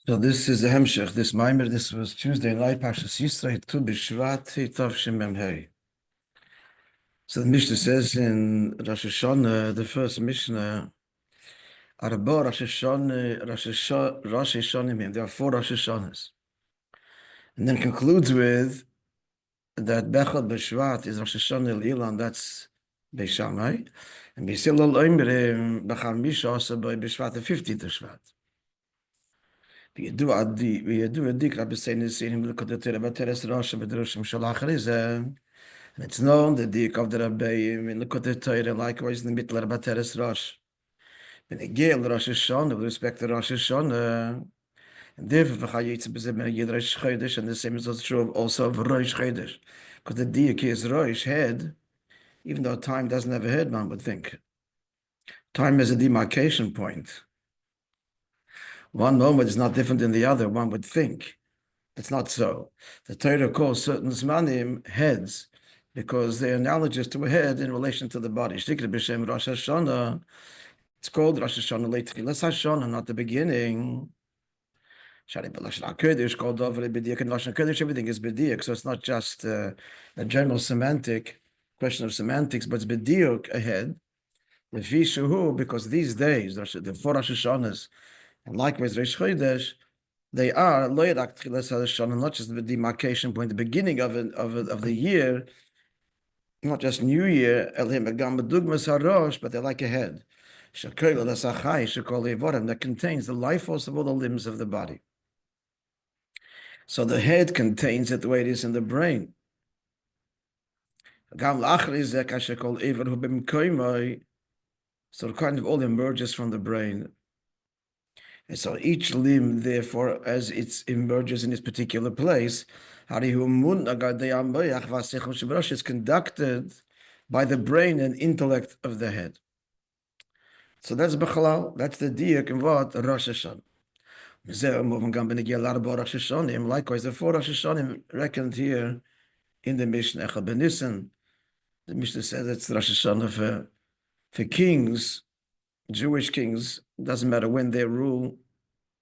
So this is the Hemshech, this Maimer. This was Tuesday night, Pashas Yisrael, Tu B'Shvat, Tovshim Memhei. So the Mishnah says in Rosh Hashanah, the first Mishnah, Arba Rosh Hashanah, Rosh Hashanah, there are four Rosh Hashanahs. And then concludes with that Bechad B'Shvat is Rosh Hashanah L'Ilan, that's Beishamai. And B'Sil Al-Oimrim, B'Chamisha, also by B'Shvat, the 15th of Shvat. וידוע הדיק רבי סינים לקודתו לבטרס ראש בדרושים של האחריזה. And it's known the dik of the Rabbi in לקודתו and likewise in the middle of Bateres Rosh. When it gave Rosh Hashanah with respect to Rosh Hashanah, and therefore v'chayitz b'zeh Yid Rosh Chodesh, and the same is also true also of Rosh Chodesh, because the dik is Rosh head, even though time doesn't have a head, one would think. Time is a demarcation point. One moment is not different than the other, one would think. It's not so. The Torah calls certain zmanim heads because they're analogous to a head in relation to the body. Shtikra b'shem Rosh Hashanah. It's called Rosh Hashanah late Tchilas Hashanah, not the beginning. Shari b'lashon HaKodesh called over b'diak and Lashon HaKodesh. Everything is b'diak, so it's not just a general semantic question of semantics, but it's b'diak ahead. The Vishuhu, because these days, the four Rosh Hashanahs, and likewise, Rosh Chodesh, they are not just the demarcation point, the beginning of the year, not just New Year, but they're like a head. That contains the life force of all the limbs of the body. So the head contains it the way it is in the brain. So it kind of all emerges from the brain. And so each limb, therefore, as it emerges in its particular place, is conducted by the brain and intellect of the head. So that's Bechalal, that's the diak in what? Rosh Hashanah. Likewise, the four Rosh Hashanah reckoned here in the Mishnah. The Mishnah says it's Rosh Hashanah for kings, Jewish kings. Doesn't matter when they rule,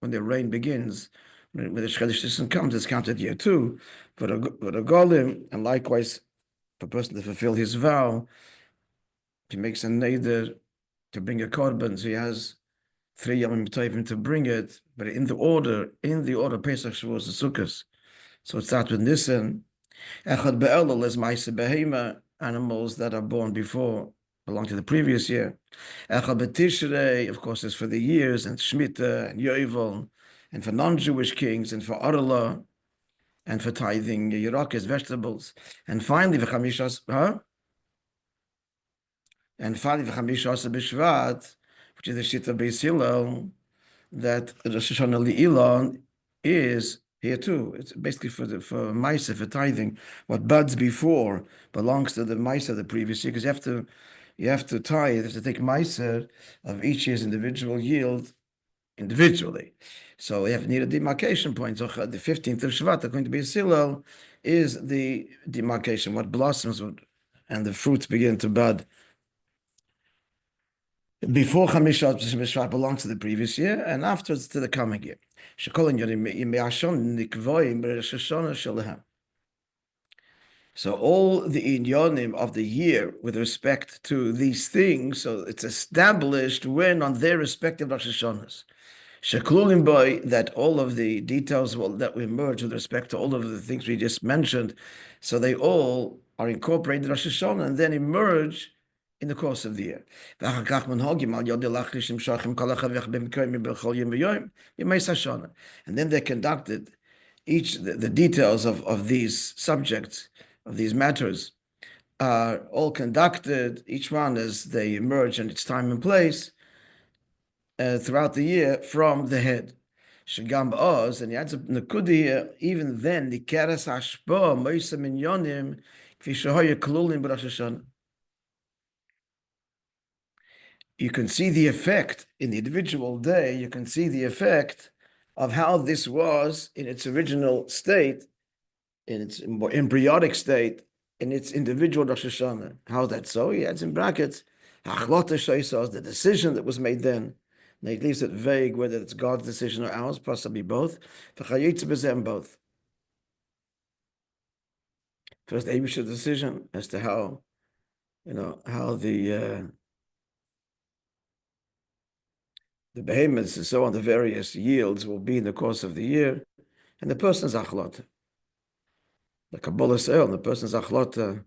when their reign begins. When the Shchedesh system comes, it's counted year 2. For a Golim, and likewise, for a person to fulfill his vow, he makes a neder to bring a korban, so he has 3 Yomim Tovim to bring it, but in the order, Pesach, Shavuos, and Sukkot. So it starts with Nisan. Echad be'elul is Maisa behema, animals that are born before, belong to the previous year. Echad be'tishrei, of course, is for the years, and Shemitah, and Yovel, and for non-Jewish kings, and for Arla, and for tithing Yerakes, vegetables. And finally, v'chamishas, b'Shvat, which is the Shita Beis Hillel, that Rosh Hashanah Li'ilan is here too. It's basically for Maisa, for tithing. What buds before belongs to the Maisa the previous year, because you have to tithe, you have to take Maisa of each year's individual yield individually. So you need a demarcation point. So the 15th of Shvat, according to Beis Hillel, is the demarcation, what blossoms and the fruits begin to bud. Before Chamishat B'Shvat belongs to the previous year, and afterwards to the coming year. So all the inyonim of the year with respect to these things, so it's established when on their respective Rosh Hashanahs. Sheklulim boy, that all of the details that we emerge with respect to all of the things we just mentioned, so they all are incorporated in Rosh Hashanah and then emerge in the course of the year. And then they conducted the details of these subjects, of these matters, are all conducted, each one as they emerge in its time and place, throughout the year from the head. Shagam Oz, and he adds a Nakudi here, even then, the Keres Hashpa, Moishe Minyonim, Kvishahoya Klulim B'Rosh Hashanah. You can see the effect in the individual day, you can see the effect of how this was in its original state, in its embryonic state, in its individual Rosh Hashanah. How is that so? He adds in brackets, the decision that was made then, He leaves it vague whether it's God's decision or ours, possibly both. Both. First, Abish's decision as to how, how the behemoths and so on, the various yields will be in the course of the year, and the person's achlot. The Kabbalah says the person's achlot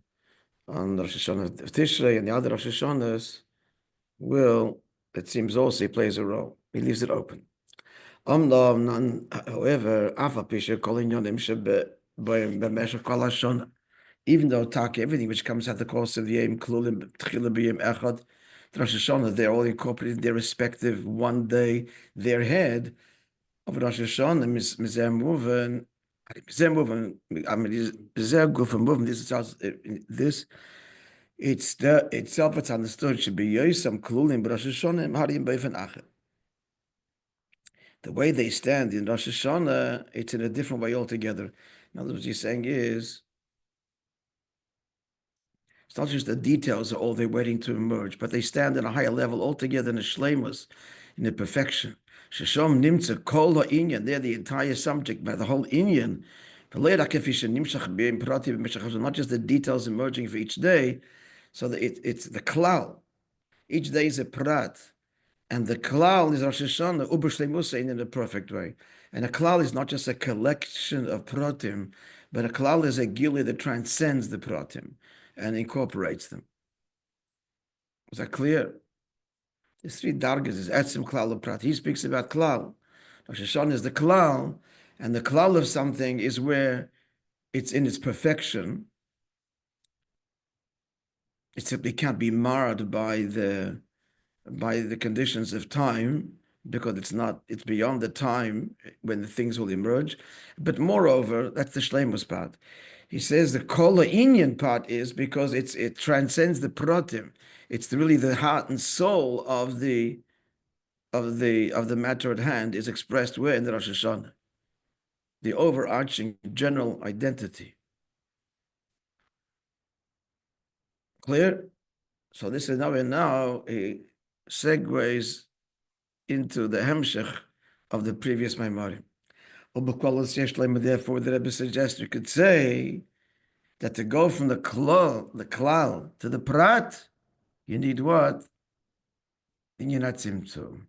on Rosh Hashanah Tishrei and the other Rosh Hashanahs will, it seems also, he plays a role. He leaves it open. However, even though everything which comes out the course of the Yom Klulim, Tchila B'Yom Echad, Rosh Hashanah, they're all incorporated in their respective one day, their head of Rosh Hashanah, it's understood should be Yosam Klulim Rosh Hashanah Harim Beifen Acher. The way they stand in Rosh Hashanah, it's in a different way altogether. In other words, what he's saying is, it's not just the details are all they're waiting to emerge, but they stand at a higher level altogether in a shleimus, in a perfection. Sheshom nimtza kol ha'inyan, they're the entire subject, by the whole inyan. Not just the details emerging for each day, so that it's the klal. Each day is a prat. And the klal is Rosh Hashanah, uber shleimusa in a perfect way. And a klal is not just a collection of pratim, but a klal is a gili that transcends the pratim and incorporates them. Is that clear? There's three dargas. There's etzim, klal, and prat. He speaks about klal. Rosh Hashanah is the klal, and the klal of something is where it's in its perfection. It simply can't be marred by the conditions of time, because it's beyond the time when the things will emerge. But moreover, that's the shleimus part. He says the kol inyan part is because it transcends the pratim. It's really the heart and soul of the matter at hand is expressed where in the Rosh Hashanah. The overarching general identity. Clear? So this is now he segues into the hemshech of the previous Maimari. Therefore, the Rebbe suggests you could say that to go from the klal to the prat, you need what? Inyan tzimtzum.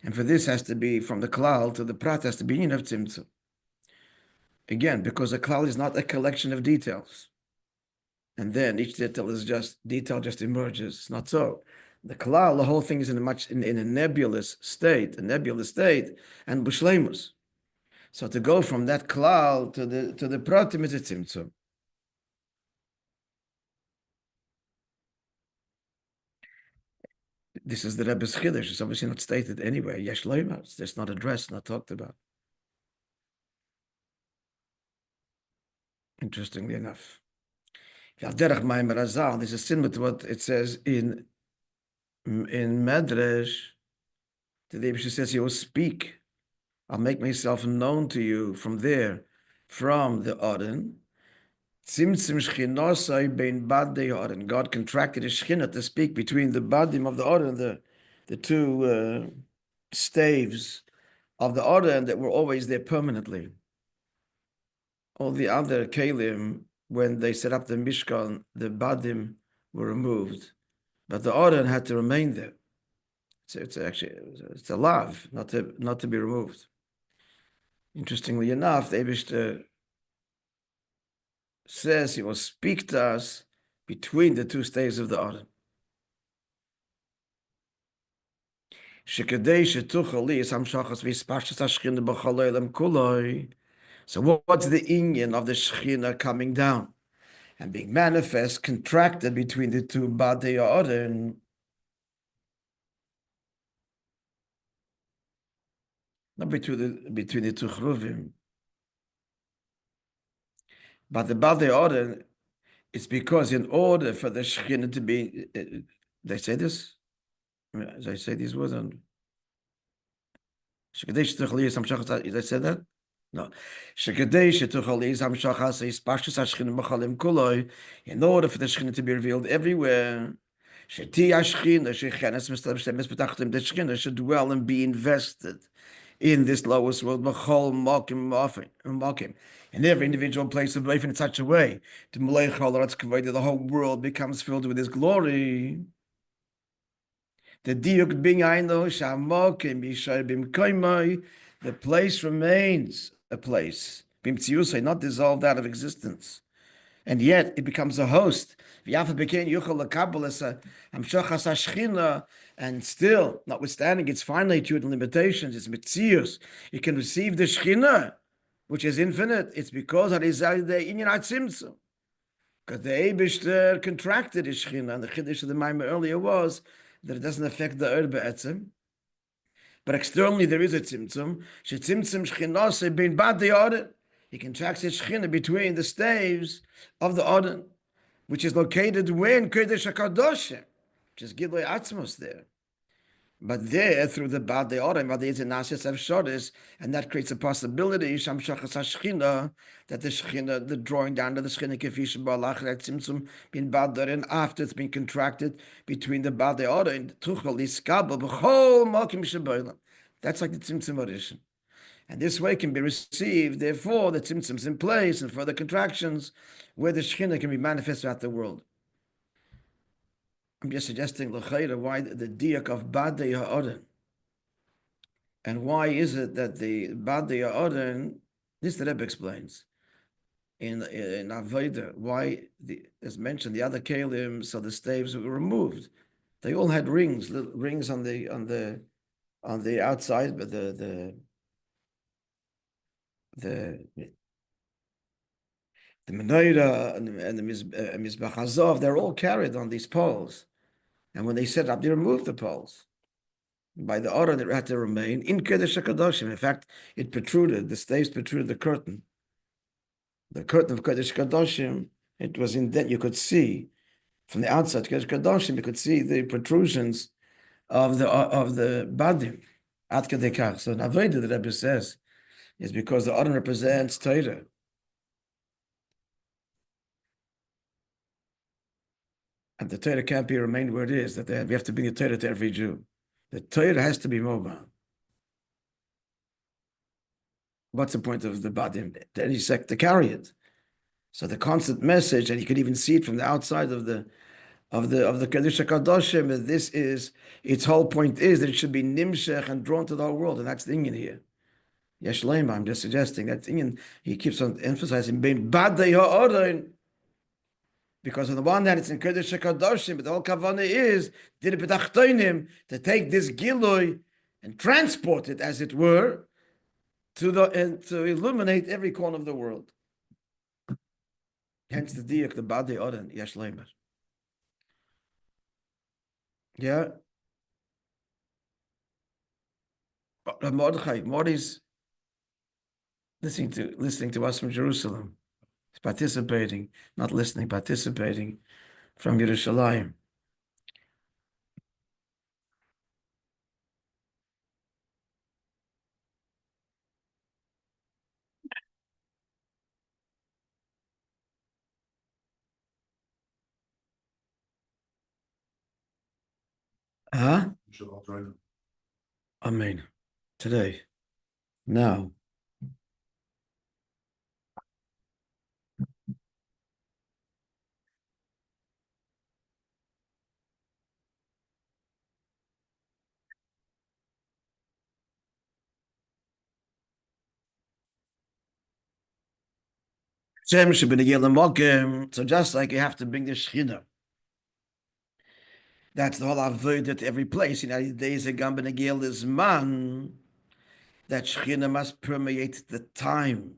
And for this has to be from the klal to the prat has to be inyan tzimtzum. Again, because the klal is not a collection of details. And then each detail just emerges. It's not so. The klal, the whole thing is in a nebulous state, and b'shleimus. So to go from that klal to the pratim is a tzimtzum. This is the Rebbe's chiddush. It's obviously not stated anywhere. Yesh loimer. It's just not addressed, not talked about. Interestingly enough. This is similar to what it says in Medrash. The Rebbe says he will speak. I'll make myself known to you from there, from the Aron. God contracted his shechina to speak between the badim of the Aron, the two staves of the Aron that were always there permanently. All the other kalim, when they set up the Mishkan, the badim were removed, but the Aron had to remain there. So it's a lav, not to be removed. Interestingly enough, the Eibishter says he will speak to us between the two staves of the Aron. So what's the inyan of the Shechina coming down and being manifest, contracted between the two Badei Aron? Not between the two Chruvim. But the Badei Aron, it's because in order for the Shechina to be, they say this? As I say these words, did I say that? No. In order for the Shechina to be revealed everywhere, Sheti Ashchina, Shechenes Mispetachtim, the Shechina should dwell and be invested in this lowest world, Machol Mokim, in every individual place of life in such a way, to that the whole world becomes filled with His glory. The diuk being Aino Shamokim Yishai Bimkoimai, the place remains a place, Bimtziusai, not dissolved out of existence. And yet it becomes a host. And still, notwithstanding its finitude and limitations, its mitzius, it can receive the Shechina, which is infinite. It's because it is the inyan atzimtzum. Because the Eibishter contracted the Shechina, and the Chiddush of the Maimon earlier was that it doesn't affect the Erd Be'etzim. But externally there is a tzimtzum. Shetzimtzum Shechinase bein bad the Orden. He contracts his Shechina between the staves of the Orden, which is located where in Kodesh HaKadoshim, which is Gilui Atzmos there. But there, through the Bad De'orim, Bad De'orim Nasias Avshodis, and that creates a possibility, Sham Shachas HaShechina, that the Shechina, the drawing down of the Shechina Kefish Ba'alach, that Tzimtzum bin Bad De'orim, after it's been contracted between the Bad De'orim, Tuchel, Iskabel, B'chol, Malkim Shabaylam. That's like the Tzimtzum Orishan. And this way can be received, therefore, the Tzimtzum's in place, and further contractions, where the Shechina can be manifest throughout the world. I'm just suggesting l'chayra why the diak of Badei Ha'oden, and why is it that the Badei Ha'oden, this the Rebbe explains in Avodah, why as mentioned the other kalim, so the staves were removed. They all had rings, little rings on the outside, but the menorah and the Mizbach Hazov, they're all carried on these poles. And when they set up, they removed the poles. By the order, it had to remain in Kodesh HaKadoshim. In fact, it protruded, the staves protruded the curtain. The curtain of Kodesh HaKadoshim, it was indent. You could see from the outside Kodesh HaKadoshim, you could see the protrusions of the badim. Ad kedei kach. So Avodah, the Rebbe says, is because the order represents Torah. And the Torah can't be remained where it is, that we have to bring the Torah to every Jew. The Torah has to be mobile. What's the point of the badim? To any sect to carry it. So the constant message, and you could even see it from the outside of the Kodesh HaKadoshim, this is, its whole point is that it should be nimshech and drawn to the whole world, and that's the inyan here. Yesh Leima, I'm just suggesting that inyan, he keeps on emphasizing being badei ha'orein, because on the one hand it's in Kodesh HaKadoshim, but the whole kavanah is to take this gilui and transport it, as it were, to illuminate every corner of the world. Hence the diak, the badei oren, yesh leimer. Yeah. Mordechai's listening to us from Jerusalem. He's participating, not listening, participating from Yerushalayim. Huh? Amen. Today. Now. So just like you have to bring the Shechina. That's the whole avodah to every place. In the days of Gambenagil is man, that Shechina must permeate the time.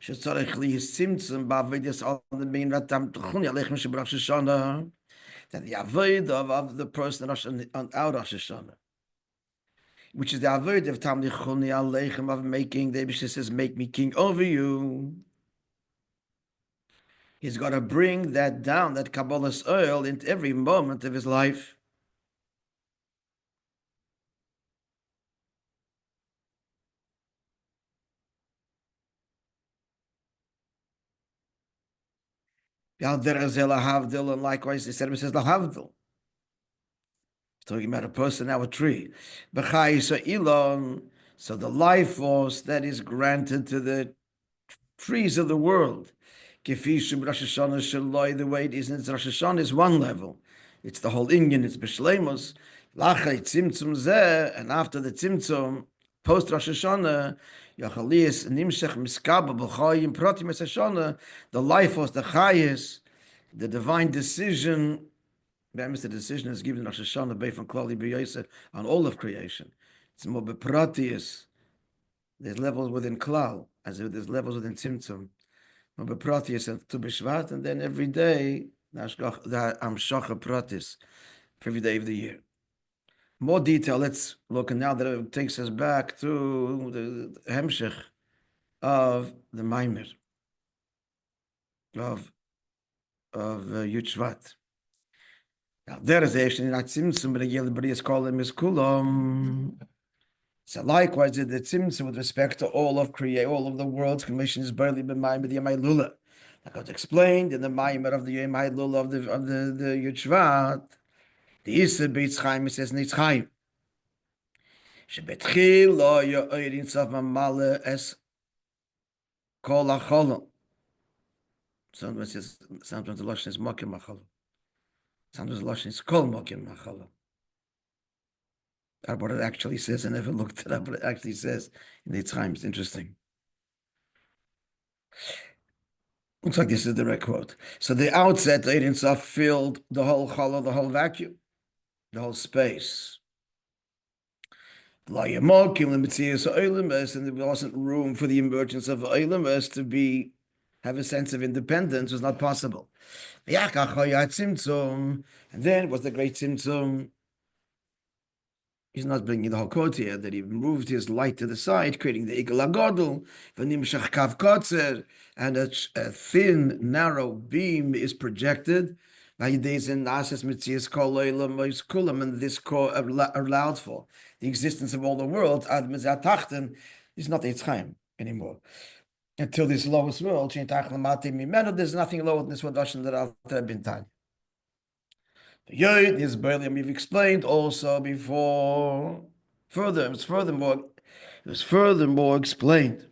That the avodah of the person on our Rosh Hashanah, which is the avodah of Tamlichuni Aleichem, of making, the Eibishter says, make me king over you. He's got to bring that down, that Kabbalah's oil, into every moment of his life. And likewise, the Rebbe says, Lahavdil. talking about a person, now a tree. So the life force that is granted to the trees of the world. The way it is in Rosh Hashanah is one level. It's the whole Indian, it's B'Shleimus. And after the Tzimtzum, post Rosh Hashanah, the life force, the Chayis, the divine decision, the decision is given in Rosh Hashanah based on Klali B'Yosef on all of creation. It's more Bepratius. There's levels within Klal, as there's levels within Tzimtzum. More Bepratius and to Shvat, and then every day, the Amshacha Pratis, for every day of the year. More detail, let's look, and now that it takes us back to the Hemshech of the Maimer of Shvat. Now, there is actually not Tzimtzum, but again, the is called him is Kulam. So likewise, the Tzimtzum with respect to all of the world's commission is barely been Maimer the Yemai Lula. Like I was explained in the Maimer of the Yemai Lula of the Shvat, the Issa Beitz Chaim says Nitz Chaim. Shebetchil lo yo'erin sof mamale es kol hacholom. Sometimes the Lashon is mokim hacholom. Sometimes the Lashon is kol mokim hacholom. That's what it actually says. I never looked it up, but it actually says in the time. It's interesting. Looks like this is the direct quote. So the outset, the Ein Sof filled the whole cholol, the whole vacuum, the whole space. And there wasn't room for the emergence of Eilemes to have a sense of independence. It was not possible. And then was the great Tzimtzum. He's not bringing the whole quote here, that he moved his light to the side, creating the Igel HaGodel, v'nimshach kav kotzer, and a thin, narrow beam is projected. And this allowed for the existence of all the worlds. Is not Eitz Chaim anymore. Until this lowest world, there's nothing lower than this world that I've been taught. Yod is barely, we've explained also before. It was furthermore explained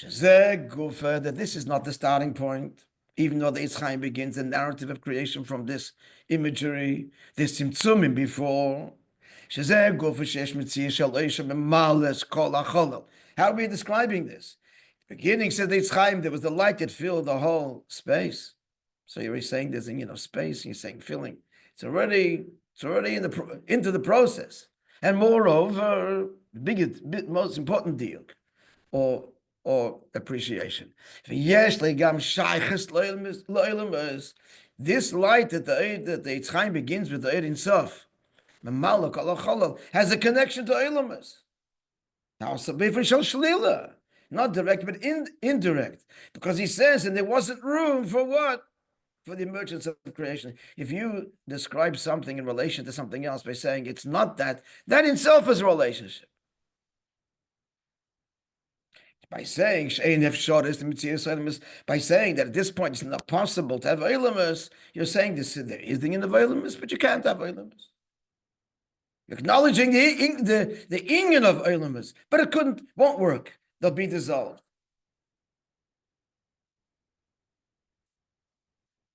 that this is not the starting point, even though the Eitz Chaim begins the narrative of creation from this imagery, this Tzimtzumim before. How are we describing this? Beginning said the Eitz Chaim, there was the light that filled the whole space. So you're saying there's space, and you're saying filling. It's already into the process. And moreover, most important deal, or appreciation. This light that the Eitz Chaim begins with the Ein Sof, has a connection to Eilemes. Now, not direct, but indirect. Because he says, and there wasn't room for what? For the emergence of creation. If you describe something in relation to something else by saying it's not that in itself is a relationship. By saying by saying that at this point it's not possible to have Eilemes, you're saying this there is the end of Eilemes, but you can't have Eilemes. You're acknowledging the union of Eilemes, but it won't work. They'll be dissolved.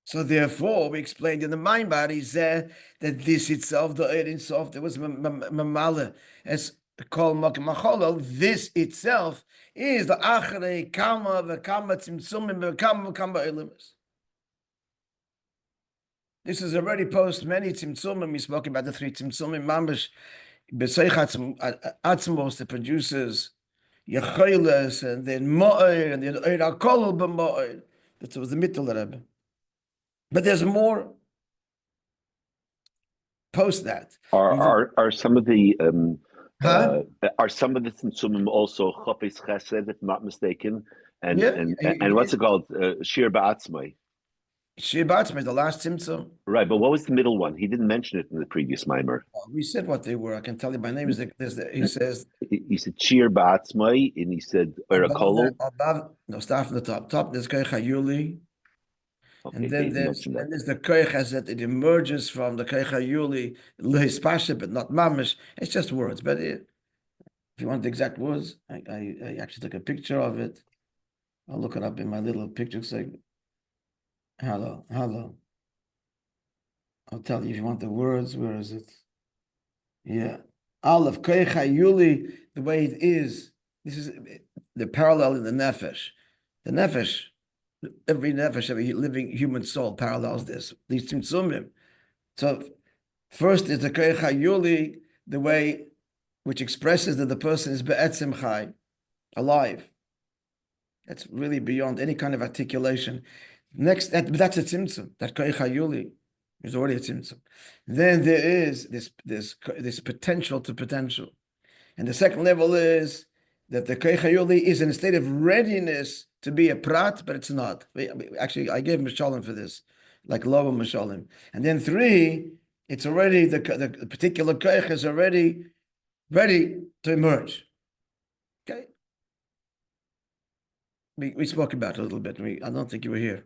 So therefore, we explained in the mind bodies that this itself, the Ein Sof, there was mamale as kol makom hacholol. This itself is the achrei kama v'kama tzimtzumim v'kama eilemes. This is already post many tzimtzumim. We spoke about the three tzimtzumim. Mamash b'seich atzmos that produces yecheles, and then mo'er, and then oir hakolol b'mo'er. That was the middle Rabbi. But there's more post that. Are some of the tzimtzumim also chafetz chesed, if I'm not mistaken? And what's it called? Shir ba'atzmai. Shir ba'atzmai, the last tzimtzum. Right, but what was the middle one? He didn't mention it in the previous mimer. We said what they were. I can tell you. My name is. He says. He said Shir ba'atzmai, and he said Erakolo. No, start from the top. Top. There's Chayuli. And Okay, then there's the koich that it emerges from the koich hayuli lehis pasha, but not mamish. It's just words. But if you want the exact words, I actually took a picture of it. I'll look it up in my little picture segment. Hello. I'll tell you if you want the words. Where is it? Yeah. Aleph koich hayuli, the way it is. This is the parallel in the nefesh. The nefesh, every nefesh, every living human soul parallels this. These tzimtzumim. So first is the koich hayuli, the way which expresses that the person is be'etzim chai, alive. That's really beyond any kind of articulation. Next, that's a tzimtzum. That koich hayuli is already a tzimtzum. Then there is this potential to potential. And the second level is that the koich hayuli is in a state of readiness to be a prat, but it's not. Actually, I gave mishalim for this, like lower mishalim. And then 3, it's already, the particular koich is already ready to emerge. Okay? We spoke about it a little bit. I don't think you were here.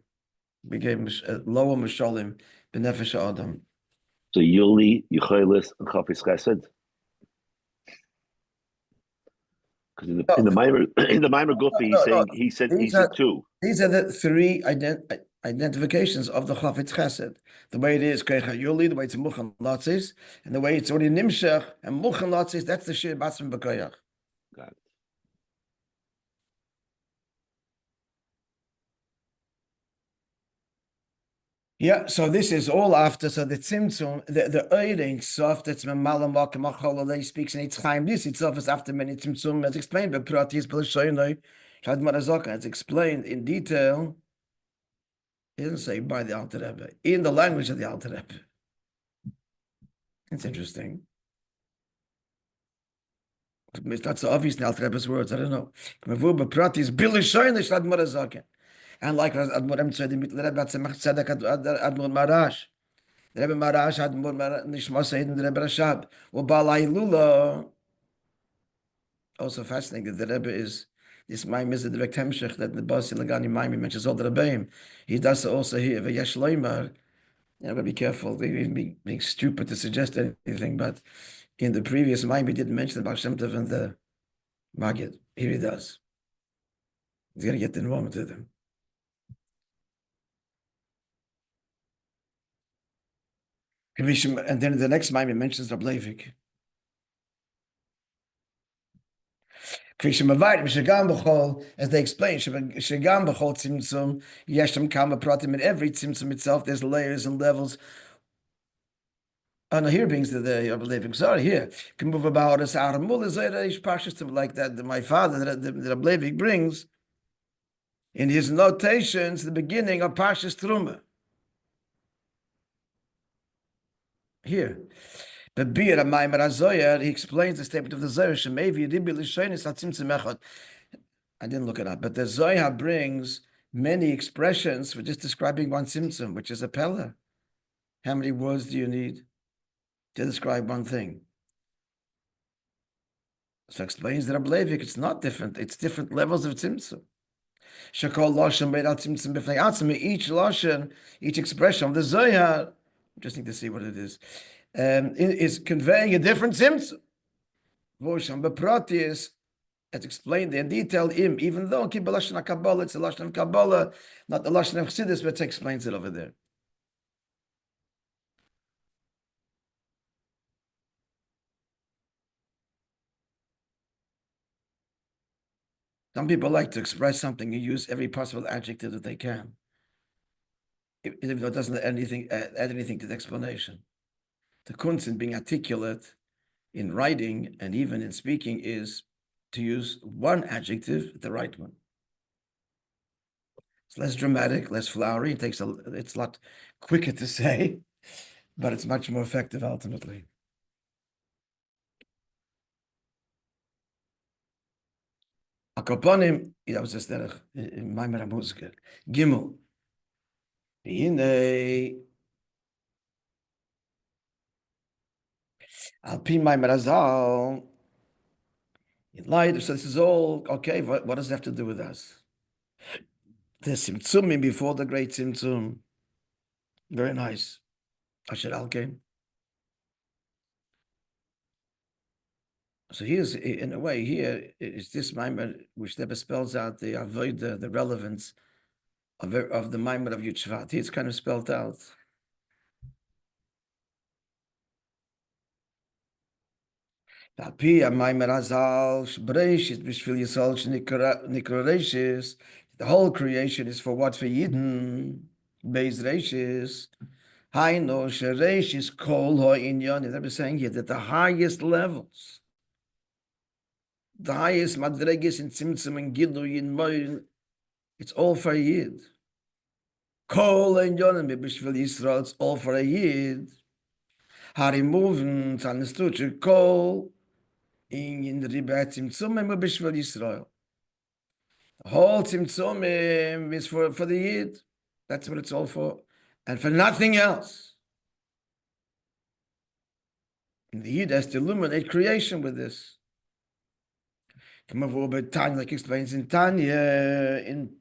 We gave lower mishalim, b'nefesh adam. So Yuli, Yecholis, and Chafis Chesed. Because in the Maimer Gufi, he said 2. These are the 3 identifications of the Chafetz Chesed. The way it is Koich Hayuli, the way it's Muchan Latzis, and the way it's already Nimshach and Muchan Latzis. That's the Shir Batzim B'Koyach. Got it. Yeah, so this is all after. So the Tzimtzum, the Eirin Sof, that's Memalam Wakim Achololei speaks in Eitz Chaim. This itself is after many Tzimtzum, as explained by Pratis B'Lashoynoi, Shad Marazaka. It's explained in detail. It doesn't say by the Alter Rebbe, in the language of the Alter Rebbe. It's interesting. That's so obvious in the Alter Rebbe's words. I don't know. Pratis B'Lashoynoi, Shad Marazaka. And like Admor said, the Rebbe Tzemach Tzedek Admor Marash. The Rebbe Marash Admor Nishma Seid and the Rebbe Rashab. Ubalai Lula. Also fascinating that the Rebbe is, this Maim is the direct hemshech that the BASI Legani Maim mentions all the Rebbeim. He does also here. V'yesh loymar. You gotta be careful. Being stupid to suggest anything, but in the previous Maim he didn't mention about Shem Tov and the Maggid. Here he does. He's gonna get involved with them. And then the next Maimon mentions Rabbi Leivik. As they explain, Shagam B'chol Tzimtzum, Yeshem Kama Pratim, in every Tzimtzum itself, there's layers and levels. Oh no, here brings the Rabbi Leivik. Sorry, here. Can move about us out of like that. My father, the Rabbi Leivik brings in his notations, the beginning of Parshas Truma. Here, the Bir Maimer Azoyer, he explains the statement of the Zohar. I didn't look it up, but the Zohar brings many expressions for just describing one tzimtzum, which is a pella. How many words do you need to describe one thing? So explains that Rabbi Leivik, it's not different. It's different levels of tzimtzum. Shakol lashon made out tzimtzum b'fnei atzmi. Each lashon, each expression of the Zohar. Interesting to see what it is. Is conveying a different tzimtzum. Vosham bepratis, as explained in detail, even though ki b'lashon Kabbalah, it's a lashon of Kabbalah, not the lashon of Chassidus, but it explains it over there. Some people like to express something and use every possible adjective that they can, even though it doesn't add anything to the explanation. The kunst in being articulate in writing and even in speaking is to use one adjective, the right one. It's less dramatic, less flowery. It's a lot quicker to say, but it's much more effective ultimately. Akoponim, that was just derech in Maimer HaMuzker. Gimel. Alpin Maimer Azal. In light, so this is all okay. What does it have to do with us? The Tzimtzumim before the great Tzimtzum. Very nice. Asher Alkein. So here's, in a way, here is this Maimon which never spells out the avoid the relevance of the Maimon of Shvat. Here it's kind of spelled out. The whole creation is for what? For Yidden. Beis Reishis. Haino Shereishis Kol Ha'inyan. That was saying here that the highest levels, the highest madregis in Tzimtzum and Gilu in Moin, it's all for a Yid. Kol Ha'inyan B'Bishvil Yisrael, it's all for a Yid. Harimuven Tzanistuch Kol in the Ribat Tzimtzum and B'Bishvil Yisrael. The whole Tzimtzum is for the Yid. That's what it's all for. And for nothing else. And the Yid has to illuminate creation with this. Like explains in Tanya, in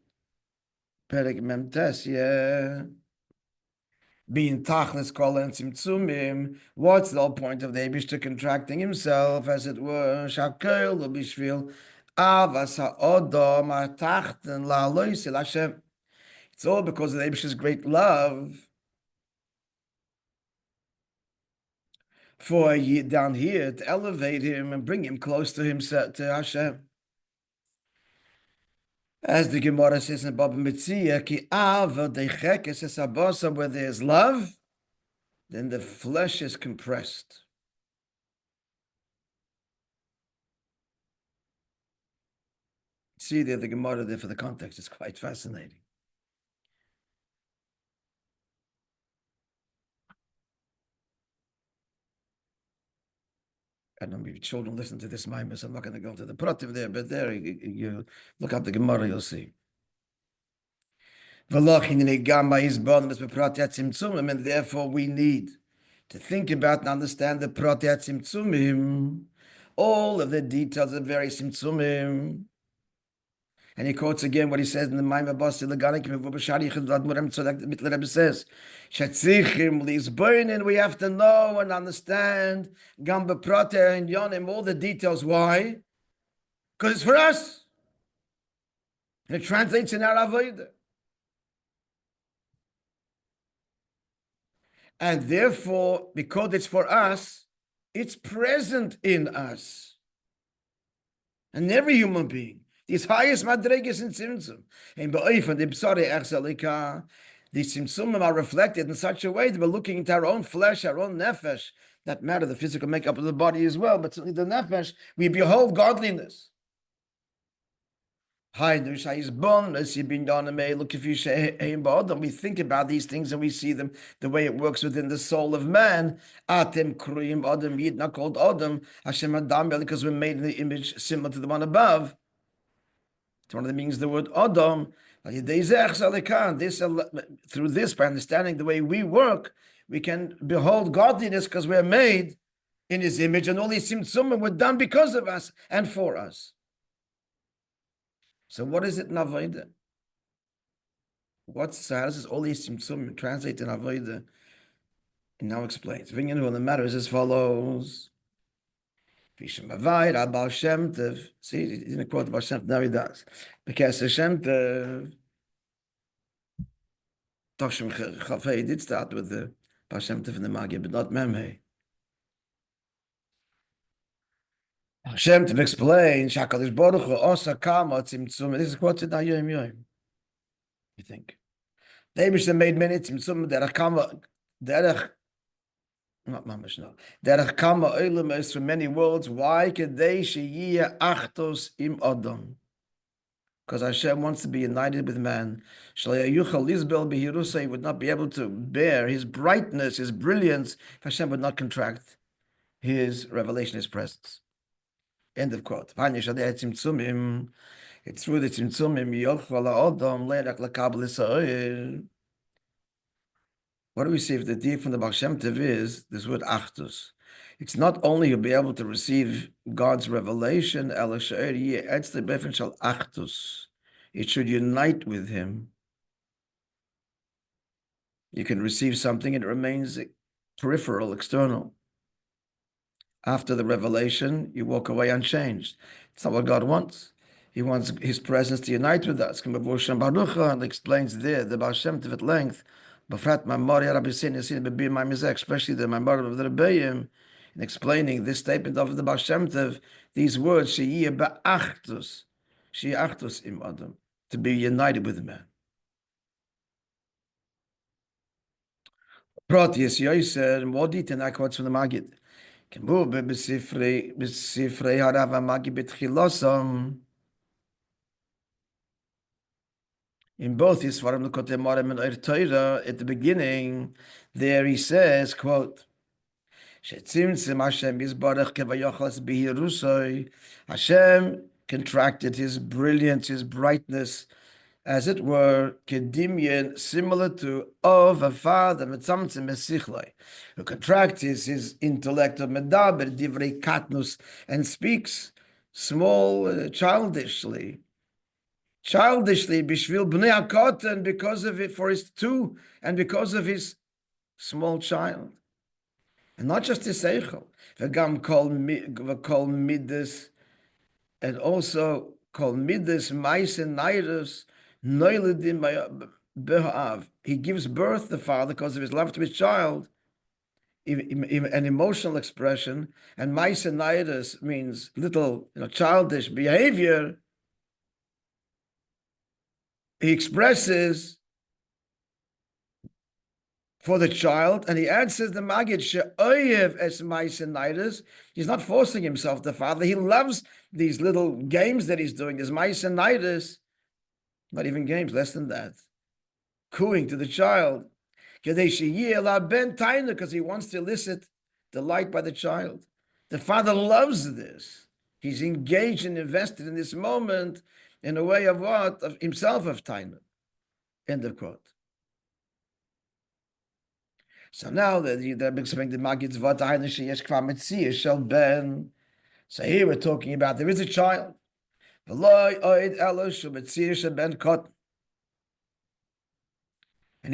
Perek Mem Tes, being Tachlis Kol and Tzimtzumim, what's the whole point of the Eibishter contracting himself, as it were, Shakel Bishvil Avas HaOdom HaTachten LaLois El Hashem. It's all because of the Eibishter's great love for a Yid down here to elevate him and bring him close to himself, to Hashem. As the Gemara says in Baba Metzia, Ki ava dechekes es abasa, where there's love, then the flesh is compressed. See there, the Gemara there for the context is quite fascinating. I don't know if children listen to this Maimus. I'm not going to go into the pratim there, but there you look up the Gemara, you'll see. And therefore we need to think about and understand the Pratyat Tzimtzumim, all of the details of various Tzimtzumim. And he quotes again what he says in the Maimar BASI legani, the Rabbi says, we have to know and understand Gamba Pratyat and Yonim, all the details. Why? Because it's for us. And it translates in our Avodah. And therefore, because it's for us, it's present in us. And every human being, these highest madregas in Tzimtzum. And the Tzimtzumim are reflected in such a way that we're looking into our own flesh, our own nefesh, that matter, the physical makeup of the body as well, but certainly the nefesh, we behold godliness. We think about these things and we see them the way it works within the soul of man. Not called Adam, because we're made in the image similar to the one above. It's one of the meanings of the word Adam. Through this, by understanding the way we work, we can behold godliness because we're made in his image, and all these tzimtzumim were done because of us and for us. So what is it in Avodah? How does all these tzimtzum translate in Avodah? And now explains. The matter is as follows. See, he didn't quote Baal Shem Tov, now he does. Because Hashem Tov Chafei did start with the Baal Shem Tov and the Magid, but not Memhei. Hashem to explain, Shakalish Baruch Hu Osa Kama Tzimtzum. This is quoted now Yom Yom. You think? The Eibishter made many Tzimtzum Derech Kama, Derech, not Mamash, no. Derech Kama Olam is from many worlds. Why? Kedei Sheyiyah Achtos Im Adam. Because Hashem wants to be united with man. Shalei Yuchal Lizbel Behirusa, he would not be able to bear his brightness, his brilliance, if Hashem would not contract his revelation, his presence. End of quote. It's through the tzimtzumim yochal ha'odam le'erach l'kabel Yisrael. What do we see if the deed from the Baal Shem Tov is this word achdus? It's not only you'll be able to receive God's revelation, it should unite with him. You can receive something and it remains peripheral, external. After the revelation, you walk away unchanged. It's not what God wants. He wants His presence to unite with us. And explains there the Baal Shem Tov at length, especially the Maamar of the Rabbi, in explaining this statement of the Baal Shem Tov, these words, im Adam, to be united with man. Proteus Yoser, more detail, I quote from the Maggid. בספרי הרב המגיד בתחילוסם, in both his Svarim L'Kotei Morim and Oir Torah, at the beginning, there he says, quote, Shetzimtzim Hashem Yisbarach Kevayochas Bihirusoi, Hashem contracted his brilliance, his brightness, as it were, kedimyen, similar to of a father, metzamtzim esichloi, who contracts his intellect of medaber, divrei katnus, and speaks small, childishly, bishvil bnei hakotan, because of it, for his two, and because of his small child. And not just his seichel, v'gam kol midas, and also kol midas, mais and nairus, he gives birth, the father, because of his love to his child, an emotional expression, and maisenitis means little, childish behavior. He expresses for the child, and he answers the Maggid, she'oyev es maisenitis. He's not forcing himself, the father. He loves these little games that he's doing, this maisenitis. Not even games, less than that. Cooing to the child. Because he wants to elicit delight by the child. The father loves this. He's engaged and invested in this moment in a way of what? Of himself, of taina. End of quote. So now the explaining the Maggid's Vat shall ben. So here we're talking about there is a child. And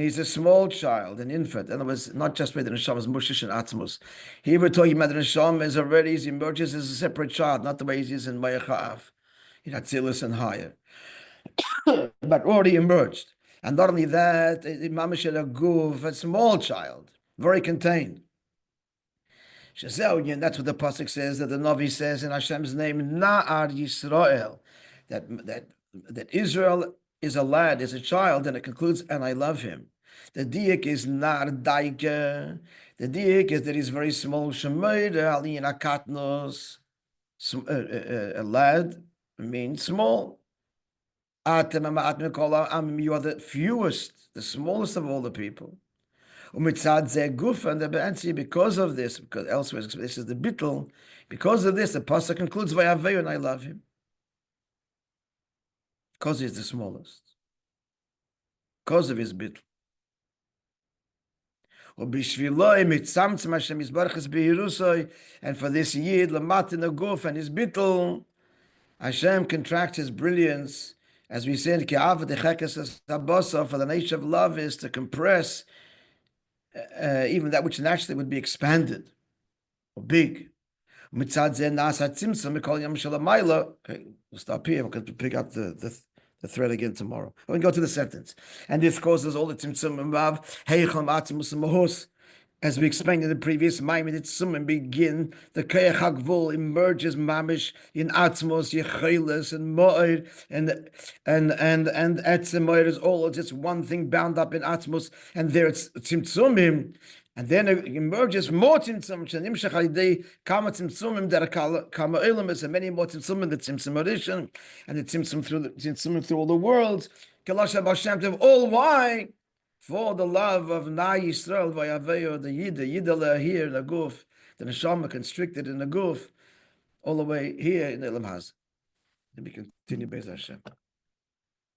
he's a small child, an infant. And it was not just with the neshama's mushish and atzmus. Here we're talking about the neshama is already, he emerges as a separate child, not the way he is in Mayacha'av, in Atzilus and higher. But already emerged. And not only that, mamish el guv, a small child, very contained. That's what the pasuk says, that the Navi says in Hashem's name, Na'ar Yisrael, that Israel is a lad, is a child, and it concludes, and I love him. The diak is Nar Daike. The diak is that he's very small. Shemeir Alin Akatnos. A lad means small. You are the fewest, the smallest of all the people. And the because of this, because elsewhere this is the bittul, because of this, the pasuk concludes, Vayaveyu, and I love him. Because he's the smallest. Because of his bittul. And for this yid, Lamatin Aguf and his bittul, Hashem contracts his brilliance, as we said, for the nature of love is to compress even that which naturally would be expanded or big. Okay, we'll stop here. We'll pick up the thread again tomorrow. We can go to the sentence. And this causes all the tzimtzum as we explained in the previous Maimon, Tzimim begin, the Keach HaGvul emerges mamish in Atzmos, Yecheles, and Mo'ir, and Etzem Mo'ir is all just one thing bound up in Atzmos, and there it's Tzimtzumim, and then it emerges more Tzimtzum, Shanimshach Alidei, Kama Tzimtzumim, there are Kama Elamis, and many more Tzimtzumim, the Tzimtzum Orishan, and the Tzimtzum through all the worlds, Kalasha Bashem Tev, all why? For the love of Na Yisrael Vayaveyo, the Yidala here, the Guf, the Neshama constricted in the Guf, all the way here in the Elam Haz. And we continue Be'ez Hashem.